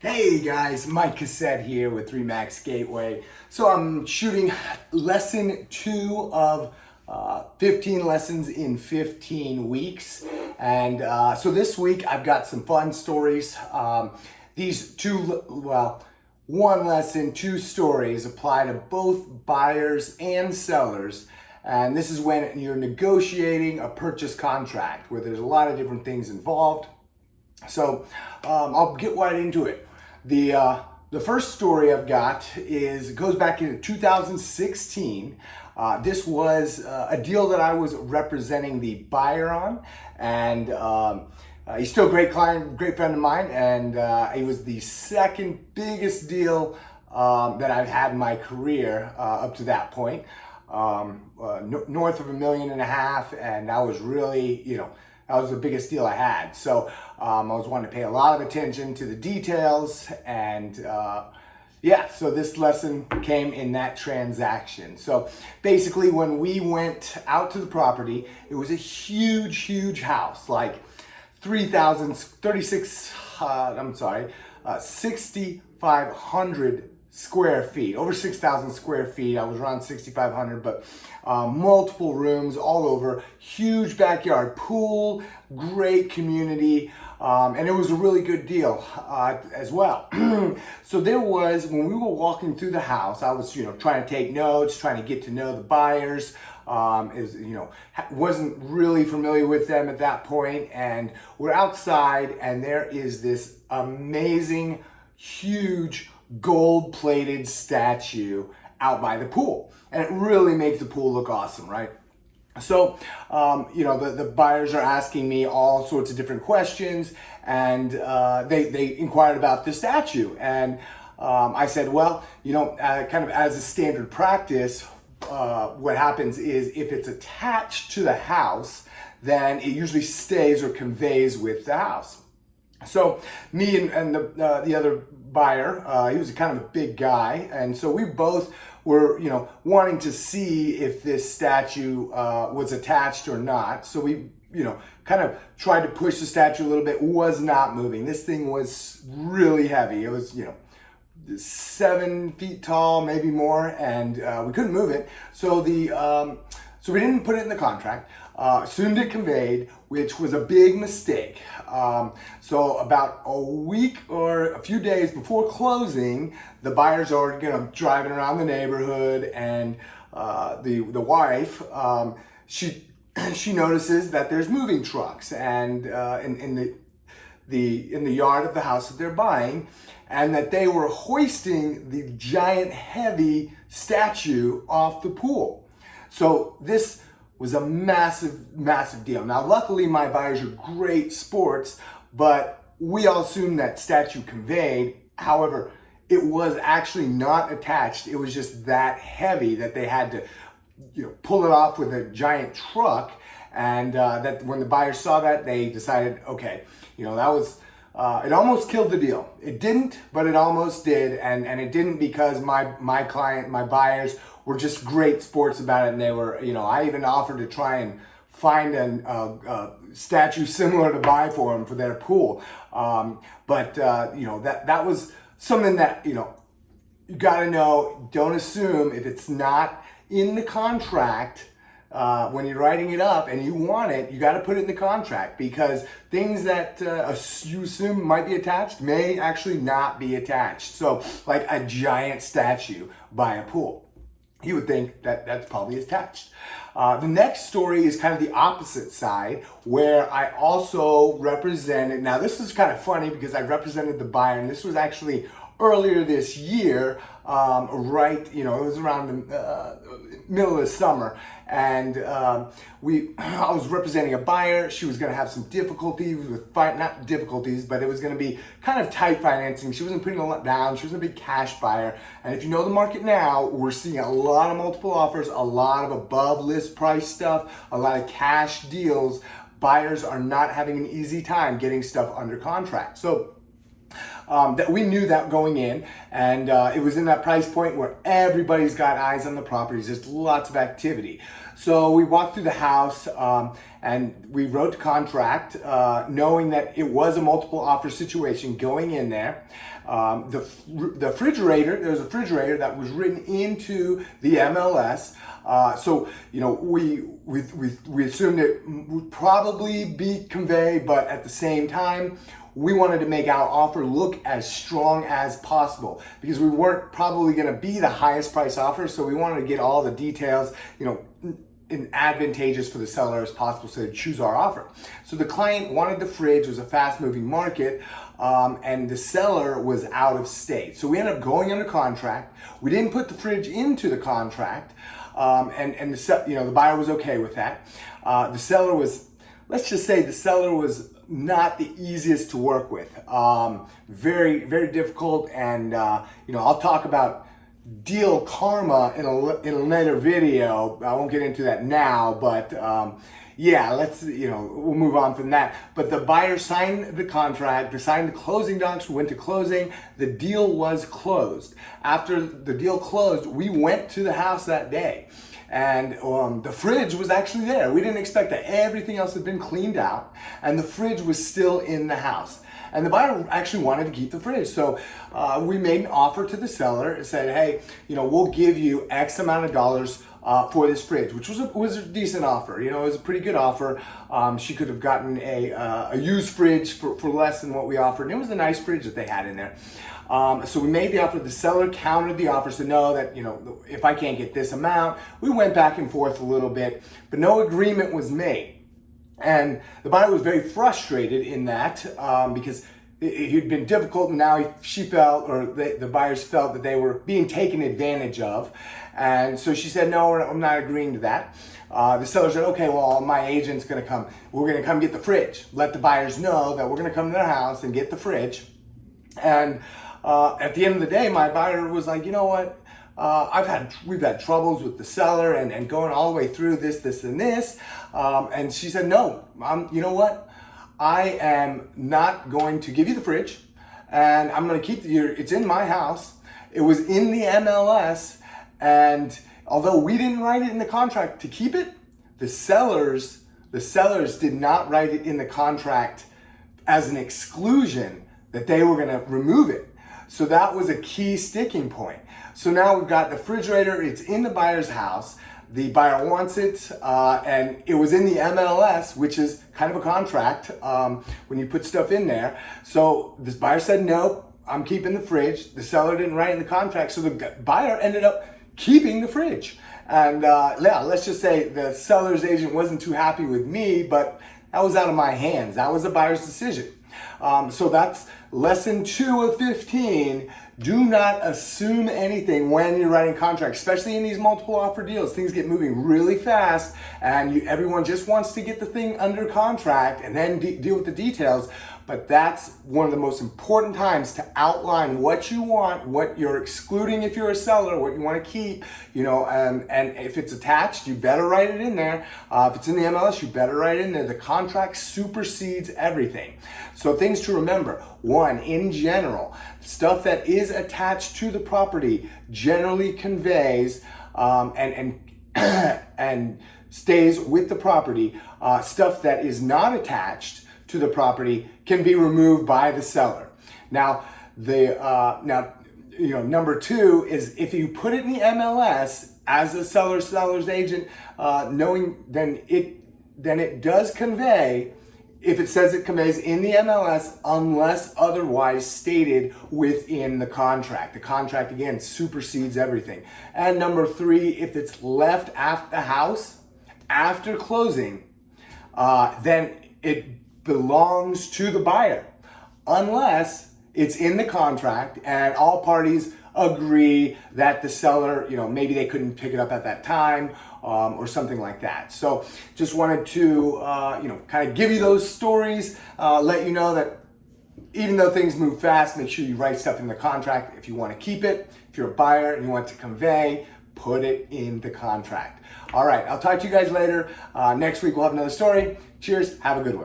Hey guys, Mike Cossette here with 3 Max Gateway. So I'm shooting lesson 2 of 15 lessons in 15 weeks. And so this week I've got some fun stories. One lesson, 2 stories apply to both buyers and sellers. And this is when you're negotiating a purchase contract where there's a lot of different things involved. So I'll get right into it. The first story I've got goes back into 2016. This was a deal that I was representing the buyer on, and he's still a great client, great friend of mine, and it was the second biggest deal that I've had in my career up to that point. North of $1.5 million, and that was really, that was the biggest deal I had. So I was wanting to pay a lot of attention to the details, and so this lesson came in that transaction. So basically when we went out to the property, it was a huge house, like 6,500 square feet, over 6,000 square feet. I was around 6,500, but multiple rooms all over, huge backyard, pool, great community, and it was a really good deal as well. So there was, when we were walking through the house, I was, trying to take notes, trying to get to know the buyers. Wasn't really familiar with them at that point, and we're outside, and there is this amazing, huge gold-plated statue out by the pool, and it really makes the pool look awesome, right? So, the buyers are asking me all sorts of different questions, and they inquired about the statue, and I said, well, kind of as a standard practice, what happens is if it's attached to the house, then it usually stays or conveys with the house. So me and the other buyer, he was kind of a big guy, and so we both were, wanting to see if this statue was attached or not. So we, kind of tried to push the statue a little bit. Was not moving. This thing was really heavy. It was, 7 feet tall, maybe more, and we couldn't move it. So so we didn't put it in the contract. Assumed it conveyed, which was a big mistake. So about a week or a few days before closing, the buyers are driving around the neighborhood, and the wife, she notices that there's moving trucks and in the yard of the house that they're buying, and that they were hoisting the giant heavy statue off the pool. So this was a massive deal. Now, luckily my buyers are great sports, but we all assumed that statue conveyed. However, it was actually not attached. It was just that heavy that they had to, pull it off with a giant truck. And that when the buyers saw that, they decided, okay, that was, it almost killed the deal. It didn't, but it almost did. And it didn't because my client, my buyers were just great sports about it. And they were, I even offered to try and find a statue similar to buy for them for their pool. That was something that, you gotta know, don't assume if it's not in the contract. When you're writing it up and you want it, you got to put it in the contract, because things that you assume might be attached may actually not be attached. So like a giant statue by a pool, you would think that that's probably attached. The next story is kind of the opposite side, where I also represented, now this is kind of funny because I represented the buyer, and this was actually earlier this year, it was around the middle of the summer, and I was representing a buyer. She was going to have some difficulties with, not difficulties, but it was going to be kind of tight financing. She wasn't putting a lot down. She was a big cash buyer, and if you know the market now, we're seeing a lot of multiple offers, a lot of above list price stuff, a lot of cash deals. Buyers are not having an easy time getting stuff under contract. So that we knew that going in, and it was in that price point where everybody's got eyes on the properties. There's lots of activity. So we walked through the house and we wrote the contract, knowing that it was a multiple offer situation going in there. The refrigerator, there was a refrigerator that was written into the MLS. So, you know, we assumed it would probably be conveyed, but at the same time, we wanted to make our offer look as strong as possible because we weren't probably going to be the highest price offer. So we wanted to get all the details, you know, in advantageous for the seller as possible, so they choose our offer. So the client wanted the fridge. It was a fast moving market, and the seller was out of state. So we ended up going under contract. We didn't put the fridge into the contract, and the buyer was okay with that. The seller was, let's just say the seller was not the easiest to work with. Very, very difficult. And, I'll talk about deal karma in a later video. I won't get into that now, but we'll move on from that. But the buyer signed the contract, they signed the closing docs, we went to closing, the deal was closed. After the deal closed, we went to the house that day. And the fridge was actually there. We didn't expect that. Everything else had been cleaned out, and the fridge was still in the house. And the buyer actually wanted to keep the fridge. So we made an offer to the seller and said, hey, we'll give you X amount of dollars for this fridge, which was a decent offer. It was a pretty good offer. She could have gotten a used fridge for less than what we offered. And it was a nice fridge that they had in there. So we made the offer. The seller countered the offer, so know that, if I can't get this amount, we went back and forth a little bit, but no agreement was made. And the buyer was very frustrated in that because he'd been difficult, and now the buyers felt that they were being taken advantage of. And so she said, no, I'm not agreeing to that. The seller said, okay, well, my agent's going to come. We're going to come get the fridge. Let the buyers know that we're going to come to their house and get the fridge. And at the end of the day, my buyer was like, you know what? We've had troubles with the seller and going all the way through this, and this. And she said, no, you know what? I am not going to give you the fridge, and I'm going to keep it's in my house. It was in the MLS, and although we didn't write it in the contract to keep it, the sellers did not write it in the contract as an exclusion that they were going to remove it. So that was a key sticking point. So now we've got the refrigerator, it's in the buyer's house. The buyer wants it, and it was in the MLS, which is kind of a contract when you put stuff in there. So this buyer said, no, I'm keeping the fridge. The seller didn't write in the contract, so the buyer ended up keeping the fridge. And let's just say the seller's agent wasn't too happy with me, but that was out of my hands. That was the buyer's decision. So that's lesson 2 of 15. Do not assume anything when you're writing contracts, especially in these multiple offer deals. Things get moving really fast, and everyone just wants to get the thing under contract and then deal with the details. But that's one of the most important times to outline what you want, what you're excluding if you're a seller, what you want to keep, and if it's attached, you better write it in there. If it's in the MLS, you better write it in there. The contract supersedes everything. So things to remember. 1, in general, stuff that is attached to the property generally conveys and stays with the property. Stuff that is not attached to the property can be removed by the seller. Now, number 2 is if you put it in the MLS as a seller's agent, knowing then it does convey. If it says it conveys in the MLS unless otherwise stated within the contract. The contract, again, supersedes everything. And number 3, if it's left at the house after closing, then it belongs to the buyer unless it's in the contract and all parties agree that the seller, maybe they couldn't pick it up at that time or something like that. So just wanted to, kind of give you those stories, let you know that even though things move fast, make sure you write stuff in the contract. If you want to keep it, if you're a buyer and you want to convey, put it in the contract. All right, I'll talk to you guys later. Next week we'll have another story. Cheers, have a good one.